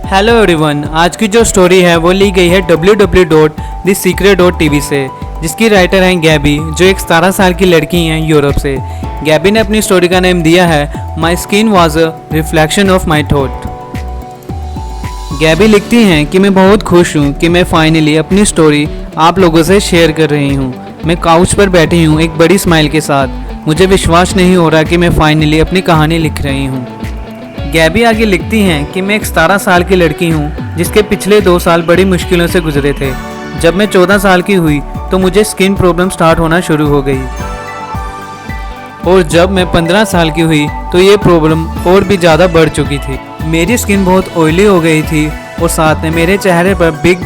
Hello everyone, आज की जो स्टोरी है वो ली गई है www.thesecret.tv से, जिसकी राइटर हैं गैबी, जो एक 17 साल की लड़की हैं यूरोप से। गैबी ने अपनी स्टोरी का नेम दिया है my skin was a reflection of my thought. Gabby लिखती हैं कि मैं बहुत खुश हूँ कि मैं फाइनली अपनी स्टोरी आप लोगों से शेयर कर रही हूँ। मैं काउच पर बैठी हूँ एक बड़ी स्माइल के साथ। मुझे विश्वास नहीं हो रहा कि मैं फाइनली अपनी कहानी लिख रही हूँ। गैबी आगे लिखती हैं कि मैं एक 17 साल की लड़की हूँ जिसके पिछले 2 साल बड़ी मुश्किलों से गुजरे थे। जब मैं 14 साल की हुई तो मुझे स्किन प्रॉब्लम स्टार्ट होना शुरू हो गई, और जब मैं 15 साल की हुई तो ये प्रॉब्लम और भी ज़्यादा बढ़ चुकी थी। मेरी स्किन बहुत ऑयली हो गई थी और साथ में मेरे चेहरे पर बिग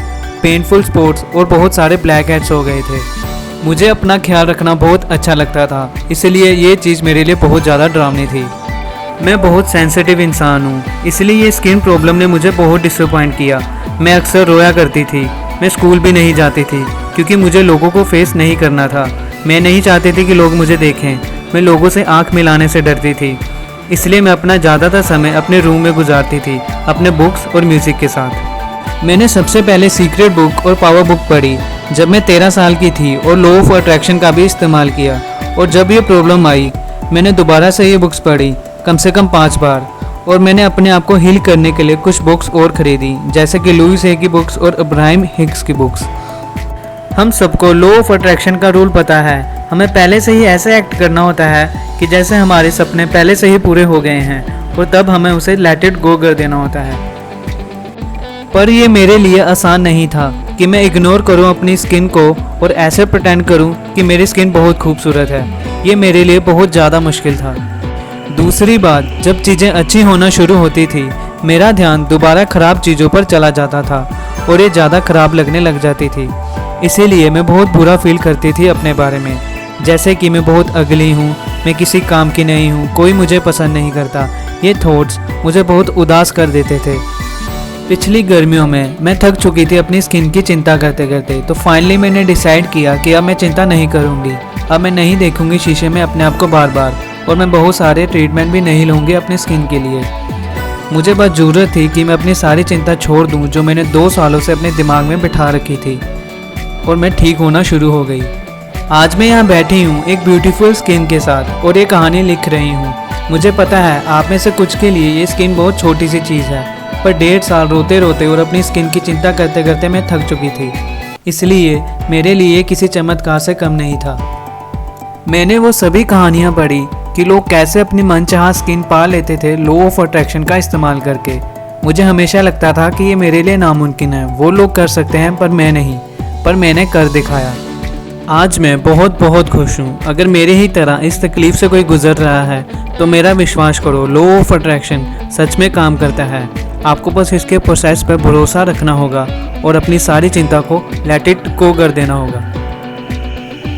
पेनफुल स्पॉट्स और बहुत सारे ब्लैक हेड्स हो गए थे। मुझे अपना ख्याल रखना बहुत अच्छा लगता था, इसलिए ये चीज़ मेरे लिए बहुत ज़्यादा डरावनी थी। मैं बहुत सेंसिटिव इंसान हूँ, इसलिए ये स्किन प्रॉब्लम ने मुझे बहुत डिसअपॉइंट किया। मैं अक्सर रोया करती थी। मैं स्कूल भी नहीं जाती थी क्योंकि मुझे लोगों को फेस नहीं करना था। मैं नहीं चाहती थी कि लोग मुझे देखें। मैं लोगों से आंख मिलाने से डरती थी, इसलिए मैं अपना ज़्यादातर समय अपने रूम में गुजारती थी अपने बुक्स और म्यूज़िक के साथ। मैंने सबसे पहले सीक्रेट बुक और पावर बुक पढ़ी जब मैं 13 साल की थी, और लॉ ऑफ अट्रैक्शन का भी इस्तेमाल किया। और जब ये प्रॉब्लम आई मैंने दोबारा से ये बुक्स पढ़ी कम से कम 5 बार, और मैंने अपने आप को हील करने के लिए कुछ बुक्स और ख़रीदी, जैसे कि लुइस हे की बुक्स और अब्राहम हिग्स की बुक्स। हम सबको लॉ ऑफ अट्रैक्शन का रूल पता है। हमें पहले से ही ऐसे एक्ट करना होता है कि जैसे हमारे सपने पहले से ही पूरे हो गए हैं, और तब हमें उसे लेट इट गो कर देना होता है। पर ये मेरे लिए आसान नहीं था कि मैं इग्नोर करूं अपनी स्किन को और ऐसे प्रिटेंड करूं कि मेरी स्किन बहुत खूबसूरत है। ये मेरे लिए बहुत ज़्यादा मुश्किल था। दूसरी बात, जब चीज़ें अच्छी होना शुरू होती थी मेरा ध्यान दोबारा ख़राब चीज़ों पर चला जाता था और ये ज़्यादा ख़राब लगने लग जाती थी। इसीलिए मैं बहुत बुरा फील करती थी अपने बारे में, जैसे कि मैं बहुत अगली हूँ, मैं किसी काम की नहीं हूँ, कोई मुझे पसंद नहीं करता। ये थॉट्स मुझे बहुत उदास कर देते थे। पिछली गर्मियों में मैं थक चुकी थी अपनी स्किन की चिंता करते करते, तो फाइनली मैंने डिसाइड किया कि अब मैं चिंता नहीं करूँगी। अब मैं नहीं देखूँगी शीशे में अपने आप को बार बार, और मैं बहुत सारे ट्रीटमेंट भी नहीं लूँगी अपनी स्किन के लिए। मुझे बस ज़रूरत थी कि मैं अपनी सारी चिंता छोड़ दूँ जो मैंने 2 सालों से अपने दिमाग में बिठा रखी थी, और मैं ठीक होना शुरू हो गई। आज मैं यहाँ बैठी हूँ एक ब्यूटीफुल स्किन के साथ और ये कहानी लिख रही हूँ। मुझे पता है आप में से कुछ के लिए ये स्किन बहुत छोटी सी चीज़ है, पर 1.5 साल रोते रोते और अपनी स्किन की चिंता करते करते मैं थक चुकी थी। इसलिए मेरे लिए किसी चमत्कार से कम नहीं था। मैंने वो सभी कहानियाँ पढ़ी कि लोग कैसे अपनी मनचाहा स्किन पा लेते थे लॉ ऑफ अट्रैक्शन का इस्तेमाल करके। मुझे हमेशा लगता था कि ये मेरे लिए नामुमकिन है, वो लोग कर सकते हैं पर मैं नहीं, पर मैंने कर दिखाया। आज मैं बहुत बहुत खुश हूँ। अगर मेरे ही तरह इस तकलीफ़ से कोई गुजर रहा है तो मेरा विश्वास करो, लॉ ऑफ अट्रैक्शन सच में काम करता है। आपको बस इसके प्रोसेस पर भरोसा रखना होगा और अपनी सारी चिंता को लेट इट गो कर देना होगा।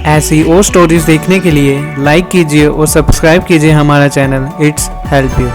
ऐसी और स्टोरीज देखने के लिए लाइक कीजिए और सब्सक्राइब कीजिए हमारा चैनल इट्स हेल्प यू।